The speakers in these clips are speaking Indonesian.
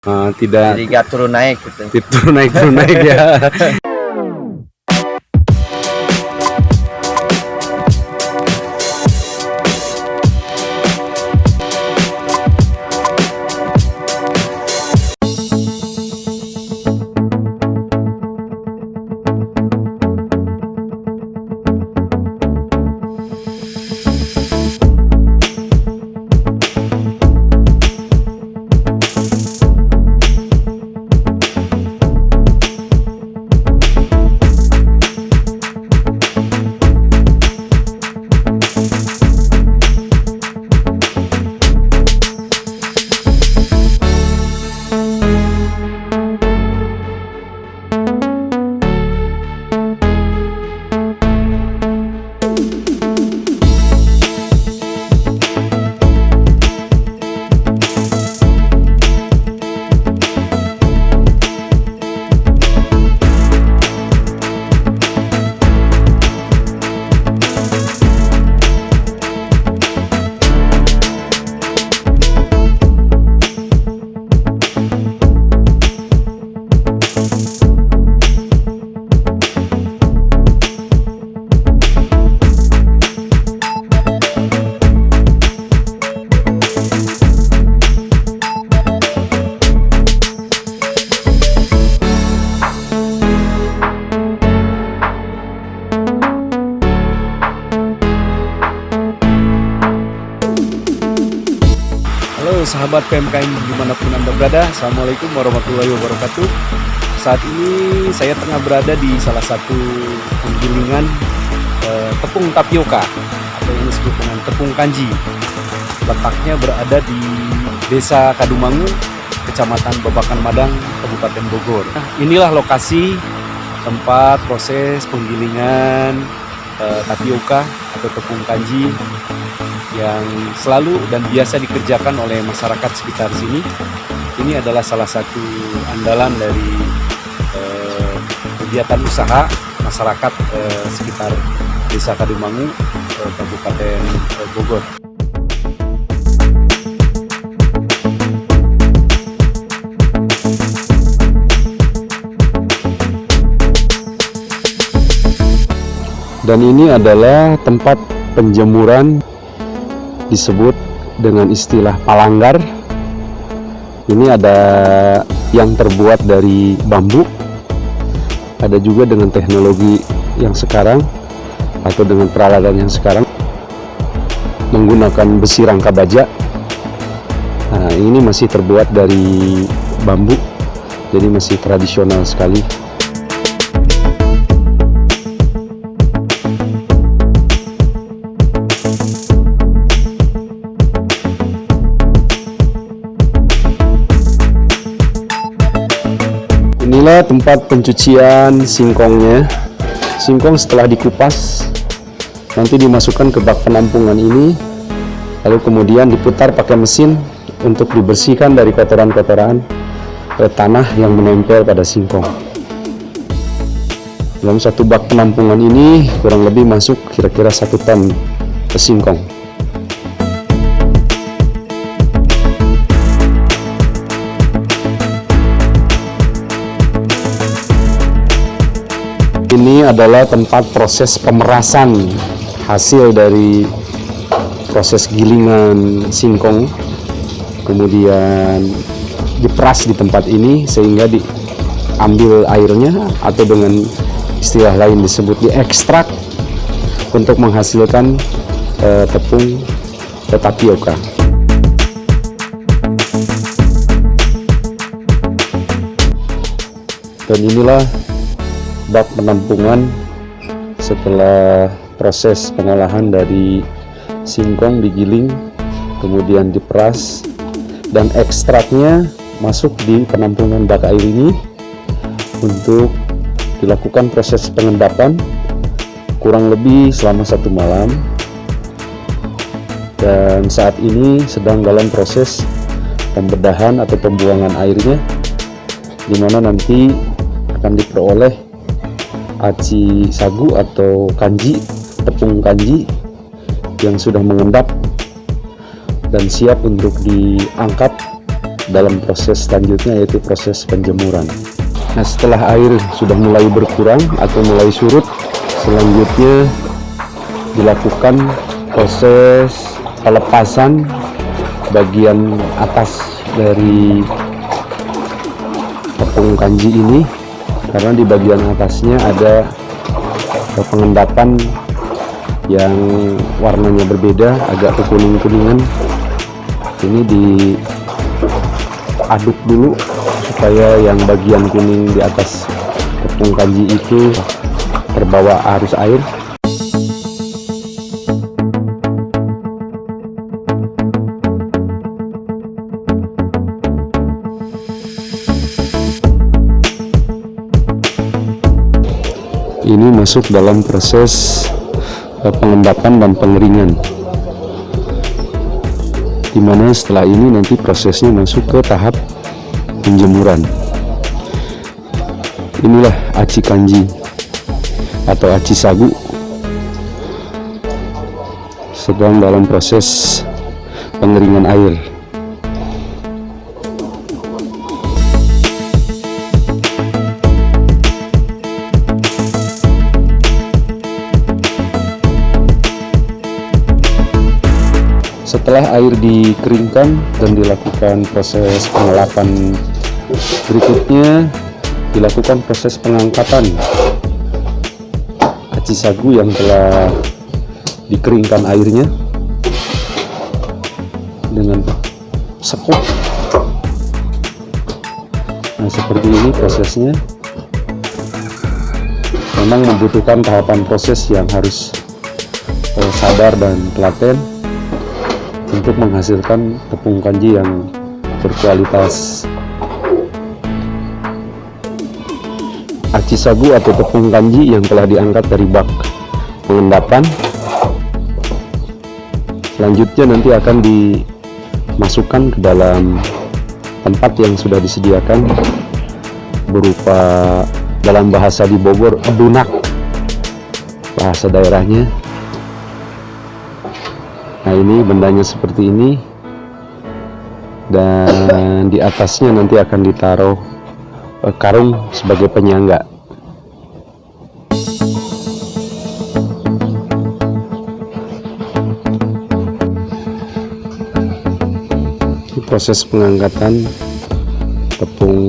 Tidak, jadi gak turun naik gitu. turun naik ya. Halo sahabat PMKM dimanapun Anda berada, Assalamualaikum warahmatullahi wabarakatuh. Saat ini saya tengah berada di salah satu penggilingan tepung tapioka atau yang disebut dengan tepung kanji. Letaknya berada di Desa Kadumangu, Kecamatan Babakan Madang, Kabupaten Bogor. Nah, inilah lokasi tempat proses penggilingan tapioka atau tepung kanji yang selalu dan biasa dikerjakan oleh masyarakat sekitar sini. Ini adalah salah satu andalan dari kegiatan usaha masyarakat sekitar Desa Kadumangu, Kabupaten Bogor. Dan ini adalah tempat penjemuran, disebut dengan istilah palanggar. Ini ada yang terbuat dari bambu, ada juga dengan teknologi yang sekarang atau dengan peralatan yang sekarang menggunakan besi rangka baja. Nah, ini masih terbuat dari bambu, jadi masih tradisional sekali. Inilah tempat pencucian singkongnya. Singkong setelah dikupas nanti dimasukkan ke bak penampungan ini, lalu kemudian diputar pakai mesin untuk dibersihkan dari kotoran-kotoran tanah yang menempel pada singkong. Dalam satu bak penampungan ini kurang lebih masuk kira-kira 1 ton singkong. Ini adalah tempat proses pemerasan hasil dari proses gilingan singkong, kemudian diperas di tempat ini sehingga diambil airnya, atau dengan istilah lain disebut diekstrak untuk menghasilkan tepung tapioka. Dan inilah bak penampungan setelah proses pengolahan dari singkong digiling, kemudian diperas dan ekstraknya masuk di penampungan bak air ini untuk dilakukan proses pengendapan kurang lebih selama 1 malam. Dan saat ini sedang dalam proses pembedahan atau pembuangan airnya, di mana nanti akan diperoleh aci sagu atau kanji, tepung kanji yang sudah mengendap dan siap untuk diangkat dalam proses selanjutnya, yaitu proses penjemuran. Nah, setelah air sudah mulai berkurang atau mulai surut, selanjutnya dilakukan proses pelepasan bagian atas dari tepung kanji ini, karena di bagian atasnya ada pengendapan yang warnanya berbeda, agak kekuning-kuningan. Ini diaduk dulu supaya yang bagian kuning di atas tepung kanji itu terbawa arus air. Ini masuk dalam proses pengendapan dan pengeringan, dimana setelah ini nanti prosesnya masuk ke tahap penjemuran. Inilah aci kanji atau aci sagu sedang dalam proses pengeringan air. Setelah air dikeringkan dan dilakukan proses pengelapan, berikutnya dilakukan proses pengangkatan aci sagu yang telah dikeringkan airnya dengan sekop. Nah, seperti ini prosesnya. Memang membutuhkan tahapan proses yang harus sabar dan telaten untuk menghasilkan tepung kanji yang berkualitas. Aci sagu atau tepung kanji yang telah diangkat dari bak pengendapan, selanjutnya nanti akan dimasukkan ke dalam tempat yang sudah disediakan, berupa dalam bahasa di Bogor bunak, bahasa daerahnya. Nah, ini bendanya seperti ini, dan di atasnya nanti akan ditaruh karung sebagai penyangga. Ini proses pengangkatan tepung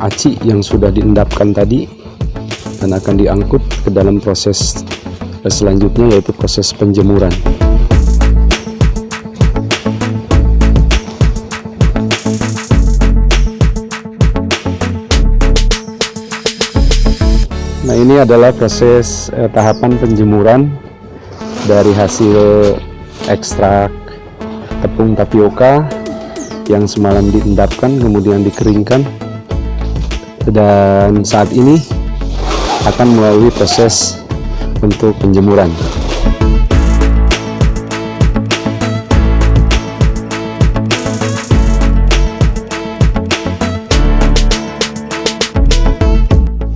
aci yang sudah diendapkan tadi dan akan diangkut ke dalam proses selanjutnya, yaitu proses penjemuran. Nah, ini adalah proses tahapan penjemuran dari hasil ekstrak tepung tapioka yang semalam diendapkan kemudian dikeringkan, dan saat ini akan melalui proses untuk penjemuran.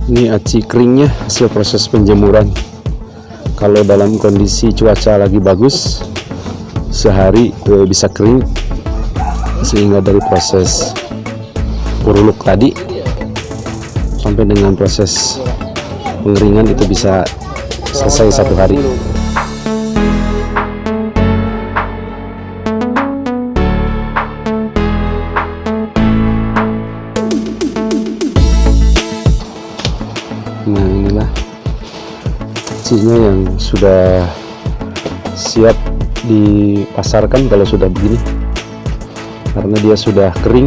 Ini aci keringnya hasil proses penjemuran. Kalau dalam kondisi cuaca lagi bagus, sehari bisa kering, sehingga dari proses puruluk tadi sampai dengan proses pengeringan itu bisa selesai 1 hari. Nah, inilah acinya yang sudah siap dipasarkan kalau sudah begini, karena dia sudah kering.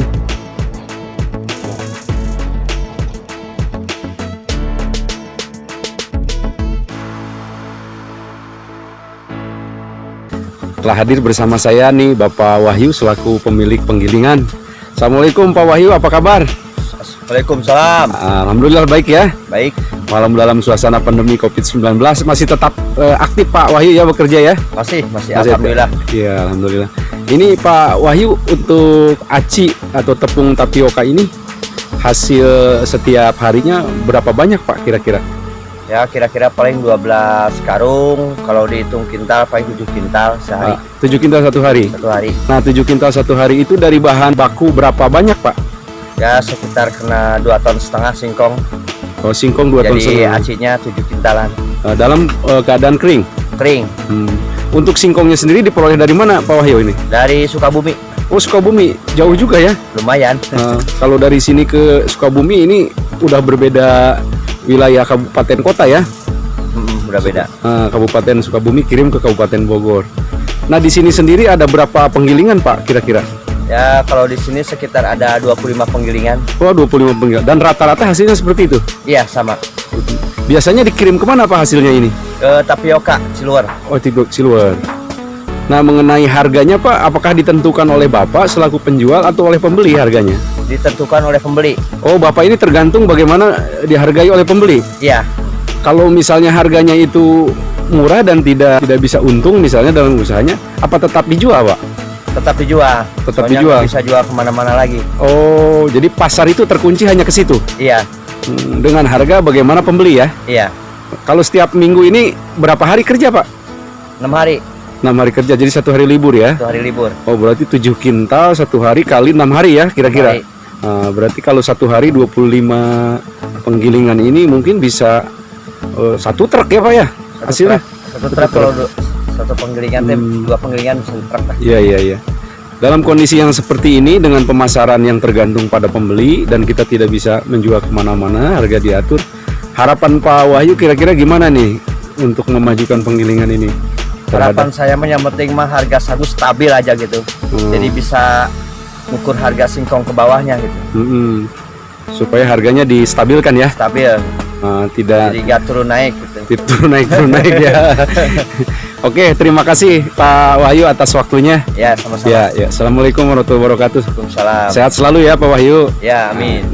Telah hadir bersama saya nih Bapak Wahyu selaku pemilik penggilingan. Assalamualaikum Pak Wahyu, apa kabar? Waalaikumsalam. Alhamdulillah baik ya. Baik. Malam dalam suasana pandemi COVID-19 masih tetap aktif Pak Wahyu ya bekerja ya? Masih alhamdulillah. Iya, alhamdulillah. Ini Pak Wahyu, untuk aci atau tepung tapioka ini hasil setiap harinya berapa banyak Pak kira-kira? Ya kira-kira paling 12 karung. Kalau dihitung kintal paling 7 kintal sehari. 7 kintal satu hari. Satu hari. Nah, 7 kintal satu hari itu dari bahan baku berapa banyak, Pak? Ya sekitar kena 2,5 ton singkong. Oh, singkong 2 ton Jadi setengah. acinya 7 kintalan. Dalam keadaan kering. Kering. Untuk singkongnya sendiri diperoleh dari mana, Pak Wahyu ini? Dari Sukabumi. Oh, Sukabumi. Jauh juga ya. Lumayan. Kalau dari sini ke Sukabumi ini udah berbeda wilayah kabupaten kota ya. Udah beda. Kabupaten Sukabumi kirim ke Kabupaten Bogor. Nah, di sini sendiri ada berapa penggilingan, Pak, kira-kira? Ya kalau di sini sekitar ada 25 penggilingan. Oh, 25 penggilingan. Dan rata-rata hasilnya seperti itu? Iya sama. Biasanya dikirim kemana, Pak, hasilnya ini? Ke Tapioka, Ciluar. Oh, Ciluar. Nah, mengenai harganya, Pak, apakah ditentukan oleh Bapak selaku penjual atau oleh pembeli harganya? Ditentukan oleh pembeli. Oh, Bapak ini tergantung bagaimana dihargai oleh pembeli. Iya. Kalau misalnya harganya itu murah dan tidak bisa untung misalnya dalam usahanya, apa tetap dijual, Pak? Tetap dijual. Tetap Soalnya dijual. nggak bisa jual kemana-mana lagi. Oh, jadi pasar itu terkunci hanya ke situ. Iya. Dengan harga bagaimana pembeli ya? Iya. Kalau setiap minggu ini berapa hari kerja, Pak? 6 hari. 6 hari kerja, jadi 1 hari libur ya? 1 hari libur. Oh, berarti 7 kintal 1 hari kali 6 hari ya kira-kira? 6 hari. Berarti kalau 1 hari 25 penggilingan ini mungkin bisa 1 truk ya, Pak ya? Hasilnya? Satu truk kalau satu penggilingan, 2 penggilingan bisa truk lah. Iya. Dalam kondisi yang seperti ini dengan pemasaran yang tergantung pada pembeli dan kita tidak bisa menjual kemana-mana, harga diatur. Harapan Pak Wahyu kira-kira gimana nih untuk memajukan penggilingan ini? Harapan saya mah yang penting mah harga sagu stabil aja gitu. Jadi bisa ukur harga singkong ke bawahnya gitu. Supaya harganya distabilkan ya. Stabil. Tidak Jadi gak turun naik gitu. turun naik ya. Oke, terima kasih Pak Wahyu atas waktunya. Ya, sama-sama. Ya. Assalamualaikum warahmatullahi wabarakatuh. Waalaikumsalam. Sehat selalu ya Pak Wahyu. Ya, amin.